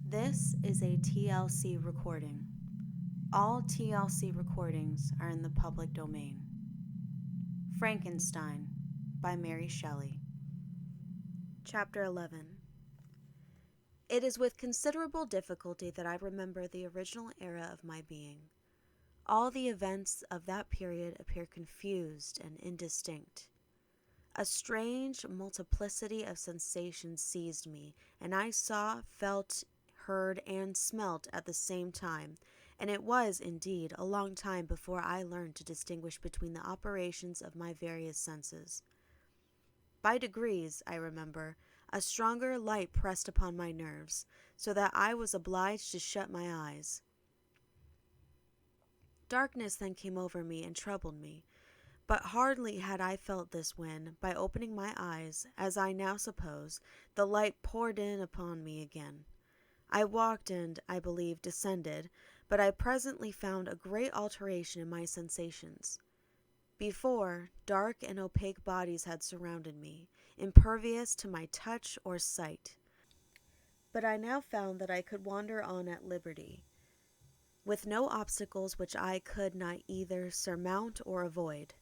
This is a TLC recording. All TLC recordings are in the public domain. Frankenstein by Mary Shelley. Chapter 11. It is with considerable difficulty that I remember the original era of my being. All the events of that period appear confused and indistinct. A strange multiplicity of sensations seized me, and I saw, felt, heard, and smelt at the same time, and it was, indeed, a long time before I learned to distinguish between the operations of my various senses. By degrees, I remember, a stronger light pressed upon my nerves, so that I was obliged to shut my eyes. Darkness then came over me and troubled me, but hardly had I felt this when, by opening my eyes, as I now suppose, the light poured in upon me again. I walked and, I believe, descended, but I presently found a great alteration in my sensations. Before, dark and opaque bodies had surrounded me, impervious to my touch or sight. But I now found that I could wander on at liberty, with no obstacles which I could not either surmount or avoid.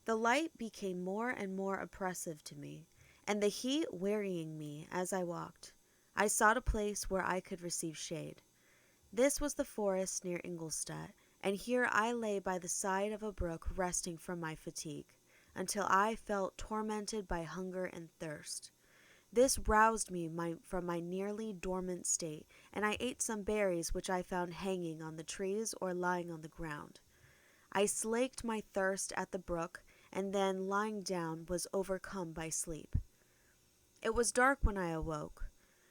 The light became more and more oppressive to me, and the heat wearying me as I walked. I sought a place where I could receive shade. This was the forest near Ingolstadt, and here I lay by the side of a brook resting from my fatigue, until I felt tormented by hunger and thirst. This roused me from my nearly dormant state, and I ate some berries which I found hanging on the trees or lying on the ground. I slaked my thirst at the brook, and then, lying down, was overcome by sleep. It was dark when I awoke.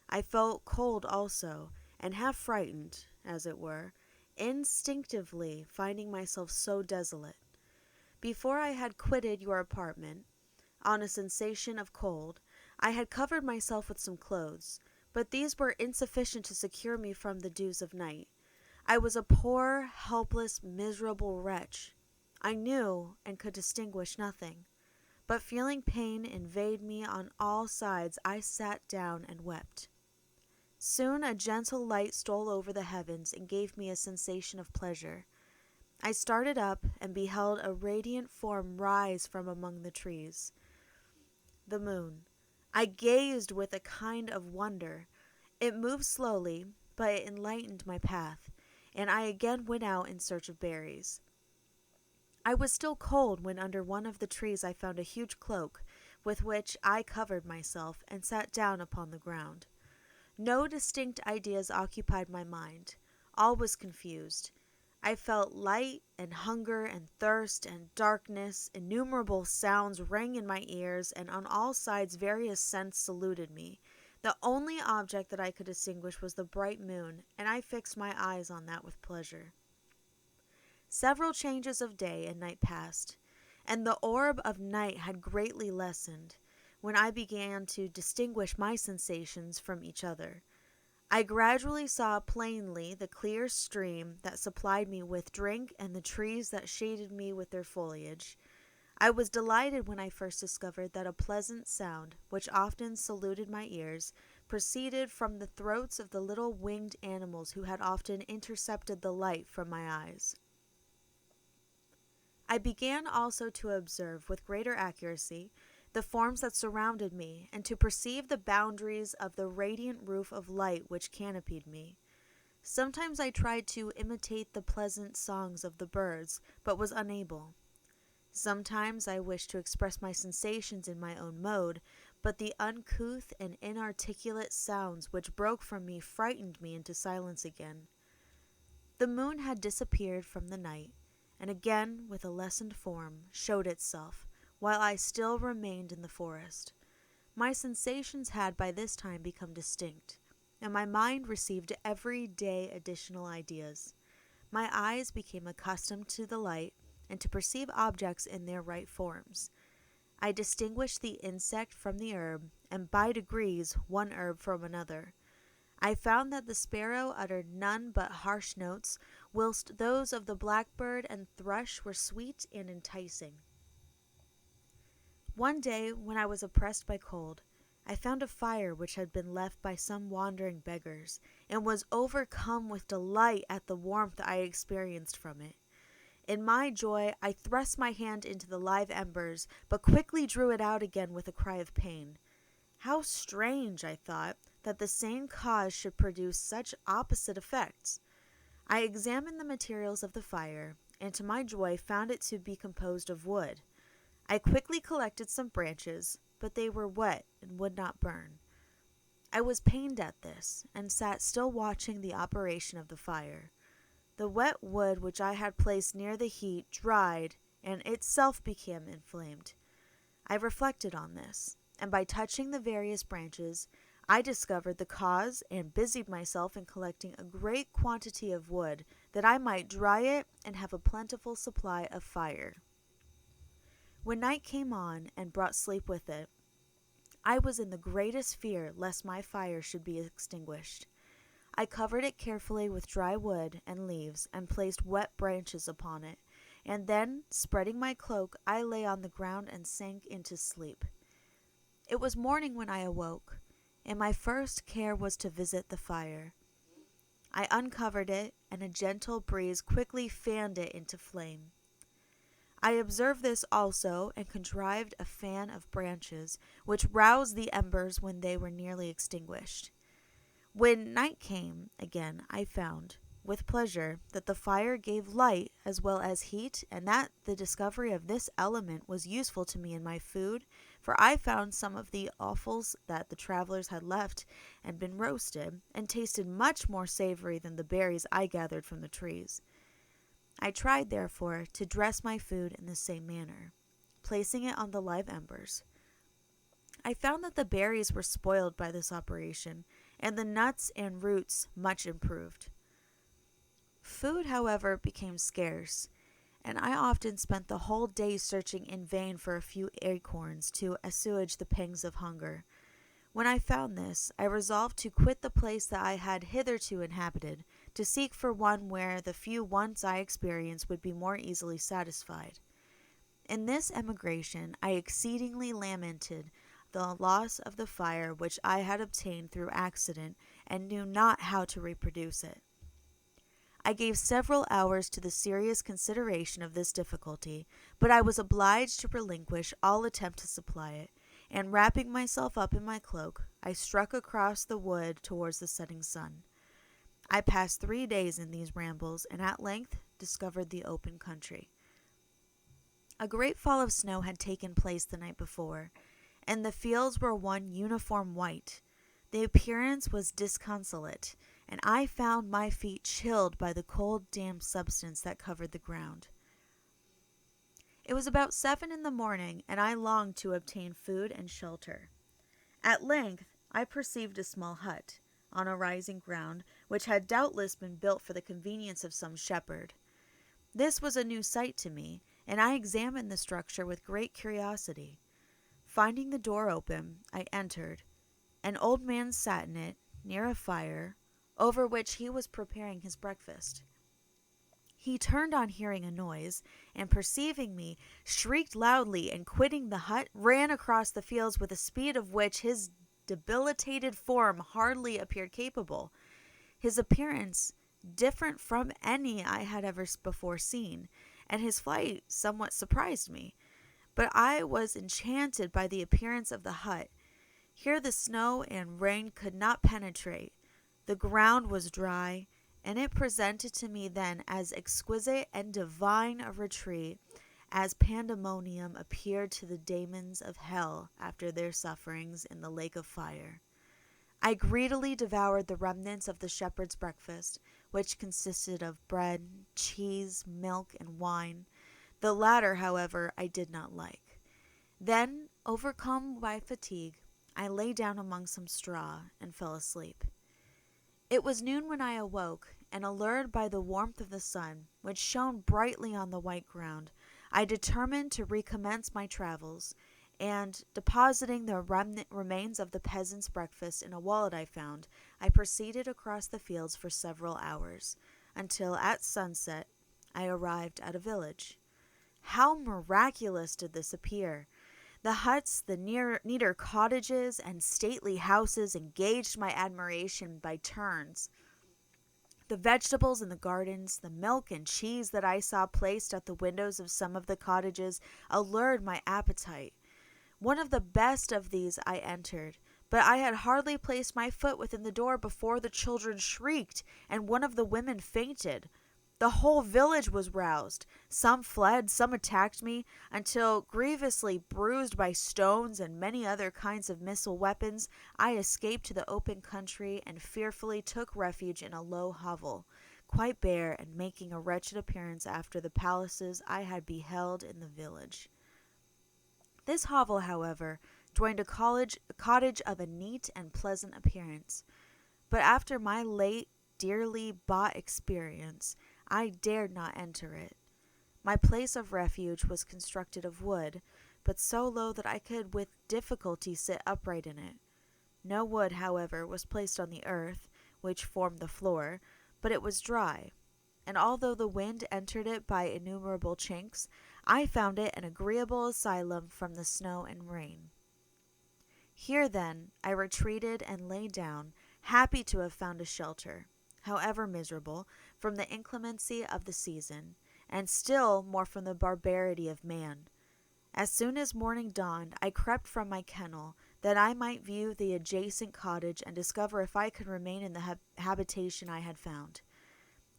I felt cold also, and half frightened, as it were, instinctively finding myself so desolate. Before I had quitted your apartment, on a sensation of cold, I had covered myself with some clothes, but these were insufficient to secure me from the dews of night. I was a poor, helpless, miserable wretch. I knew and could distinguish nothing, but feeling pain invade me on all sides, I sat down and wept. Soon a gentle light stole over the heavens and gave me a sensation of pleasure. I started up and beheld a radiant form rise from among the trees. The moon. I gazed with a kind of wonder. It moved slowly, but it enlightened my path, and I again went out in search of berries. I was still cold when under one of the trees I found a huge cloak, with which I covered myself and sat down upon the ground. No distinct ideas occupied my mind. All was confused. I felt light and hunger and thirst and darkness. Innumerable sounds rang in my ears, and on all sides various scents saluted me. The only object that I could distinguish was the bright moon, and I fixed my eyes on that with pleasure. Several changes of day and night passed, and the orb of night had greatly lessened, when I began to distinguish my sensations from each other. I gradually saw plainly the clear stream that supplied me with drink and the trees that shaded me with their foliage. I was delighted when I first discovered that a pleasant sound, which often saluted my ears, proceeded from the throats of the little winged animals who had often intercepted the light from my eyes. I began also to observe with greater accuracy the forms that surrounded me, and to perceive the boundaries of the radiant roof of light which canopied me. Sometimes I tried to imitate the pleasant songs of the birds, but was unable. Sometimes I wished to express my sensations in my own mode, but the uncouth and inarticulate sounds which broke from me frightened me into silence again. The moon had disappeared from the night, and again, with a lessened form, showed itself, while I still remained in the forest. My sensations had by this time become distinct, and my mind received every day additional ideas. My eyes became accustomed to the light, and to perceive objects in their right forms. I distinguished the insect from the herb, and by degrees one herb from another. I found that the sparrow uttered none but harsh notes, whilst those of the blackbird and thrush were sweet and enticing. One day, when I was oppressed by cold, I found a fire which had been left by some wandering beggars, and was overcome with delight at the warmth I experienced from it. In my joy, I thrust my hand into the live embers, but quickly drew it out again with a cry of pain. How strange, I thought, that the same cause should produce such opposite effects. I examined the materials of the fire, and to my joy found it to be composed of wood. I quickly collected some branches, but they were wet and would not burn. I was pained at this, and sat still watching the operation of the fire. The wet wood which I had placed near the heat dried, and itself became inflamed. I reflected on this, and by touching the various branches, I discovered the cause, and busied myself in collecting a great quantity of wood, that I might dry it and have a plentiful supply of fire. When night came on, and brought sleep with it, I was in the greatest fear lest my fire should be extinguished. I covered it carefully with dry wood and leaves, and placed wet branches upon it, and then, spreading my cloak, I lay on the ground and sank into sleep. It was morning when I awoke, and my first care was to visit the fire. I uncovered it, and a gentle breeze quickly fanned it into flame. I observed this also, and contrived a fan of branches, which roused the embers when they were nearly extinguished. When night came again, I found, with pleasure, that the fire gave light as well as heat, and that the discovery of this element was useful to me in my food, for I found some of the offals that the travelers had left and been roasted, and tasted much more savory than the berries I gathered from the trees. I tried, therefore, to dress my food in the same manner, placing it on the live embers. I found that the berries were spoiled by this operation, and the nuts and roots much improved. Food, however, became scarce, and I often spent the whole day searching in vain for a few acorns to assuage the pangs of hunger. When I found this, I resolved to quit the place that I had hitherto inhabited, to seek for one where the few wants I experienced would be more easily satisfied. In this emigration I exceedingly lamented the loss of the fire which I had obtained through accident, and knew not how to reproduce it. I gave several hours to the serious consideration of this difficulty, but I was obliged to relinquish all attempt to supply it, and wrapping myself up in my cloak, I struck across the wood towards the setting sun. I passed 3 days in these rambles, and at length discovered the open country. A great fall of snow had taken place the night before, and the fields were one uniform white. The appearance was disconsolate, and I found my feet chilled by the cold, damp substance that covered the ground. It was about 7 in the morning, and I longed to obtain food and shelter. At length I perceived a small hut, on a rising ground, which had doubtless been built for the convenience of some shepherd. This was a new sight to me, and I examined the structure with great curiosity. Finding the door open, I entered. An old man sat in it, near a fire, over which he was preparing his breakfast. He turned on hearing a noise, and perceiving me, shrieked loudly, and quitting the hut, ran across the fields with a speed of which his debilitated form hardly appeared capable. His appearance different from any I had ever before seen, and his flight somewhat surprised me. But I was enchanted by the appearance of the hut. Here the snow and rain could not penetrate. The ground was dry, and it presented to me then as exquisite and divine a retreat as pandemonium appeared to the demons of hell after their sufferings in the lake of fire. I greedily devoured the remnants of the shepherd's breakfast, which consisted of bread, cheese, milk, and wine. The latter, however, I did not like. Then, overcome by fatigue, I lay down among some straw and fell asleep. It was noon when I awoke, and allured by the warmth of the sun, which shone brightly on the white ground, I determined to recommence my travels, and, depositing the remains of the peasant's breakfast in a wallet I found, I proceeded across the fields for several hours, until at sunset I arrived at a village. How miraculous did this appear! The huts, the neater cottages, and stately houses engaged my admiration by turns. The vegetables in the gardens, the milk and cheese that I saw placed at the windows of some of the cottages allured my appetite. One of the best of these I entered, but I had hardly placed my foot within the door before the children shrieked, and one of the women fainted. The whole village was roused. Some fled, some attacked me, until, grievously bruised by stones and many other kinds of missile weapons, I escaped to the open country and fearfully took refuge in a low hovel, quite bare and making a wretched appearance after the palaces I had beheld in the village. This hovel, however, joined a cottage of a neat and pleasant appearance, but after my late dearly bought experience, I dared not enter it. My place of refuge was constructed of wood, but so low that I could with difficulty sit upright in it. No wood, however, was placed on the earth, which formed the floor, but it was dry, and although the wind entered it by innumerable chinks, I found it an agreeable asylum from the snow and rain. Here, then, I retreated and lay down, happy to have found a shelter, however miserable, from the inclemency of the season, and still more from the barbarity of man. As soon as morning dawned, I crept from my kennel, that I might view the adjacent cottage and discover if I could remain in the habitation I had found.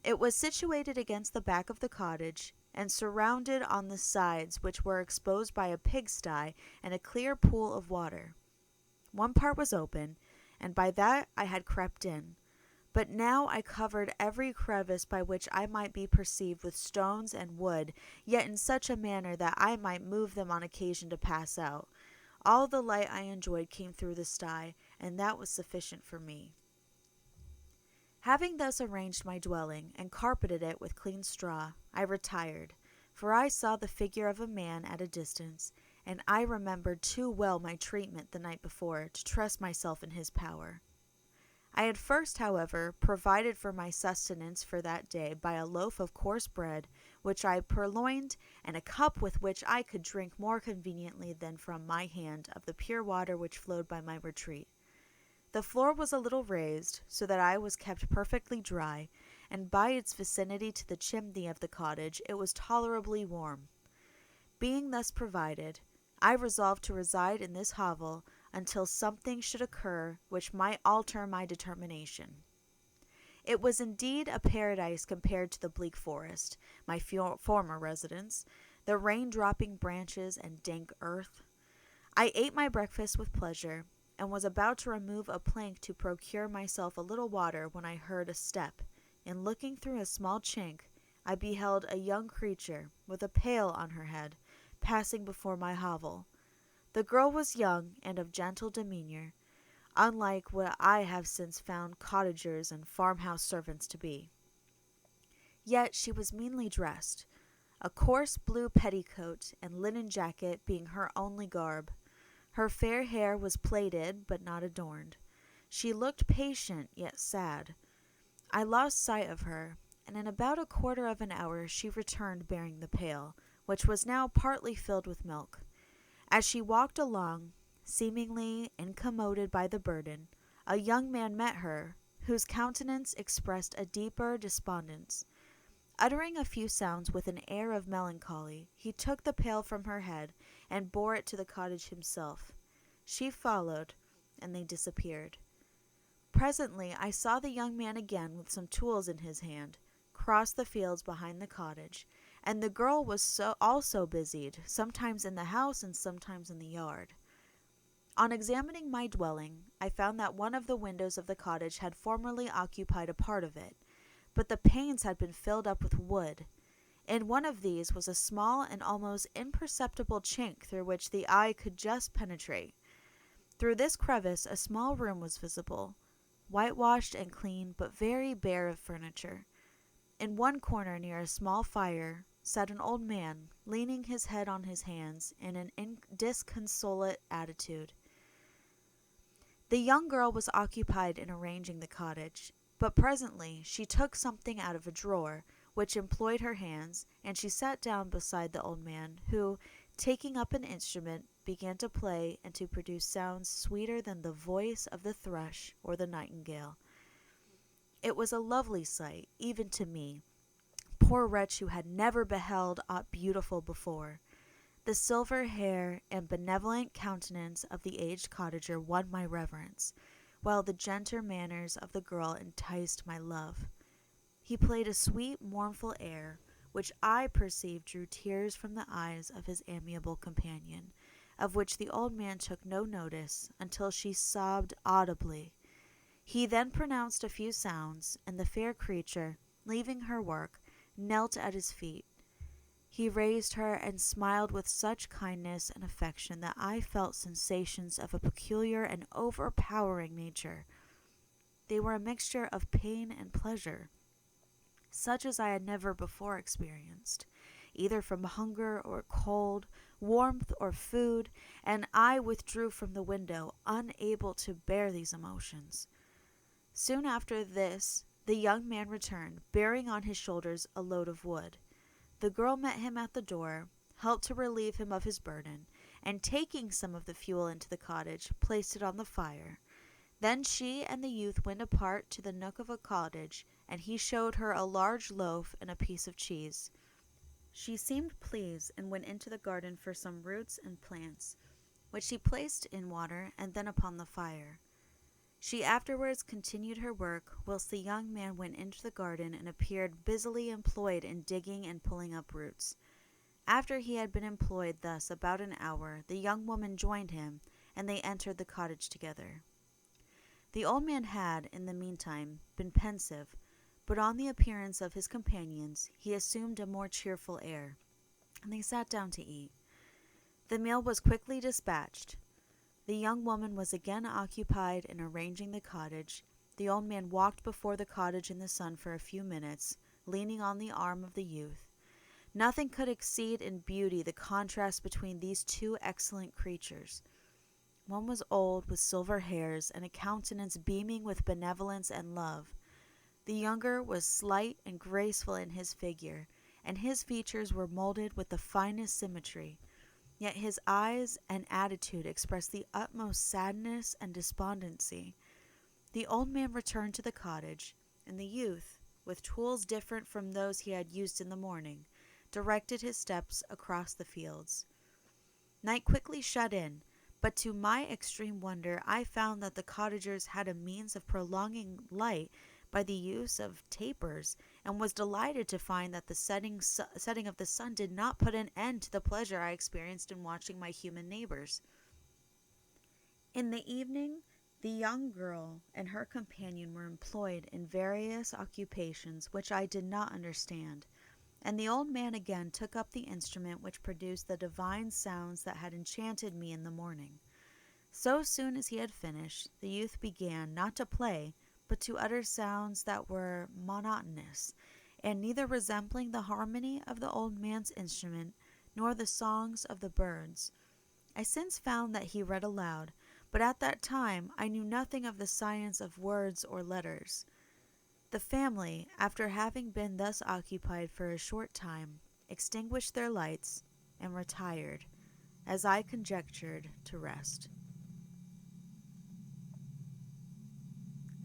It was situated against the back of the cottage, and surrounded on the sides, which were exposed by a pigsty and a clear pool of water. One part was open, and by that I had crept in. But now I covered every crevice by which I might be perceived with stones and wood, yet in such a manner that I might move them on occasion to pass out. All the light I enjoyed came through the sty, and that was sufficient for me. Having thus arranged my dwelling, and carpeted it with clean straw, I retired, for I saw the figure of a man at a distance, and I remembered too well my treatment the night before to trust myself in his power. I had first, however, provided for my sustenance for that day by a loaf of coarse bread, which I purloined, and a cup with which I could drink more conveniently than from my hand of the pure water which flowed by my retreat. The floor was a little raised, so that I was kept perfectly dry, and by its vicinity to the chimney of the cottage it was tolerably warm. Being thus provided, I resolved to reside in this hovel until something should occur which might alter my determination. It was indeed a paradise compared to the bleak forest, my former residence, the rain-dropping branches and dank earth. I ate my breakfast with pleasure, and was about to remove a plank to procure myself a little water when I heard a step. In looking through a small chink, I beheld a young creature, with a pail on her head, passing before my hovel. The girl was young and of gentle demeanor, unlike what I have since found cottagers and farmhouse servants to be. Yet she was meanly dressed, a coarse blue petticoat and linen jacket being her only garb. Her fair hair was plaited, but not adorned. She looked patient, yet sad. I lost sight of her, and in about a quarter of an hour she returned bearing the pail, which was now partly filled with milk. As she walked along, seemingly incommoded by the burden, a young man met her, whose countenance expressed a deeper despondence. Uttering a few sounds with an air of melancholy, he took the pail from her head and bore it to the cottage himself. She followed, and they disappeared. Presently I saw the young man again with some tools in his hand, cross the fields behind the cottage, and the girl was also busied, sometimes in the house and sometimes in the yard. On examining my dwelling, I found that one of the windows of the cottage had formerly occupied a part of it, but the panes had been filled up with wood. In one of these was a small and almost imperceptible chink through which the eye could just penetrate. Through this crevice a small room was visible, whitewashed and clean, but very bare of furniture. In one corner near a small fire sat an old man, leaning his head on his hands in an disconsolate attitude. The young girl was occupied in arranging the cottage, but presently she took something out of a drawer, which employed her hands, and she sat down beside the old man, who, taking up an instrument, began to play and to produce sounds sweeter than the voice of the thrush or the nightingale. It was a lovely sight, even to me, poor wretch who had never beheld aught beautiful before. The silver hair and benevolent countenance of the aged cottager won my reverence, while the gentle manners of the girl enticed my love. He played a sweet, mournful air, which I perceived drew tears from the eyes of his amiable companion, of which the old man took no notice until she sobbed audibly. He then pronounced a few sounds, and the fair creature, leaving her work, knelt at his feet. He raised her and smiled with such kindness and affection that I felt sensations of a peculiar and overpowering nature. They were a mixture of pain and pleasure, such as I had never before experienced, either from hunger or cold, warmth or food, and I withdrew from the window, unable to bear these emotions. Soon after this, the young man returned, bearing on his shoulders a load of wood. The girl met him at the door, helped to relieve him of his burden, and taking some of the fuel into the cottage, placed it on the fire. Then she and the youth went apart to the nook of a cottage, and he showed her a large loaf and a piece of cheese. She seemed pleased and went into the garden for some roots and plants, which she placed in water and then upon the fire. She afterwards continued her work, whilst the young man went into the garden and appeared busily employed in digging and pulling up roots. After he had been employed thus about an hour, the young woman joined him, and they entered the cottage together. The old man had, in the meantime, been pensive, but on the appearance of his companions he assumed a more cheerful air, and they sat down to eat. The meal was quickly dispatched. The young woman was again occupied in arranging the cottage. The old man walked before the cottage in the sun for a few minutes, leaning on the arm of the youth. Nothing could exceed in beauty the contrast between these two excellent creatures. One was old, with silver hairs, and a countenance beaming with benevolence and love. The younger was slight and graceful in his figure, and his features were molded with the finest symmetry. Yet his eyes and attitude expressed the utmost sadness and despondency. The old man returned to the cottage, and the youth, with tools different from those he had used in the morning, directed his steps across the fields. Night quickly shut in, but to my extreme wonder I found that the cottagers had a means of prolonging light by the use of tapers, and was delighted to find that the setting of the sun did not put an end to the pleasure I experienced in watching my human neighbors. In the evening, the young girl and her companion were employed in various occupations which I did not understand, and the old man again took up the instrument which produced the divine sounds that had enchanted me in the morning. So soon as he had finished, the youth began, not to play, but to utter sounds that were monotonous, and neither resembling the harmony of the old man's instrument, nor the songs of the birds. I since found that he read aloud, but at that time I knew nothing of the science of words or letters. The family, after having been thus occupied for a short time, extinguished their lights, and retired, as I conjectured, to rest.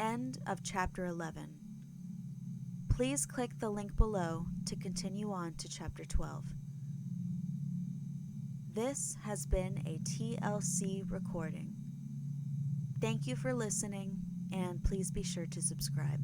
End of Chapter 11. Please click the link below to continue on to Chapter 12. This has been a TLC recording. Thank you for listening, and please be sure to subscribe.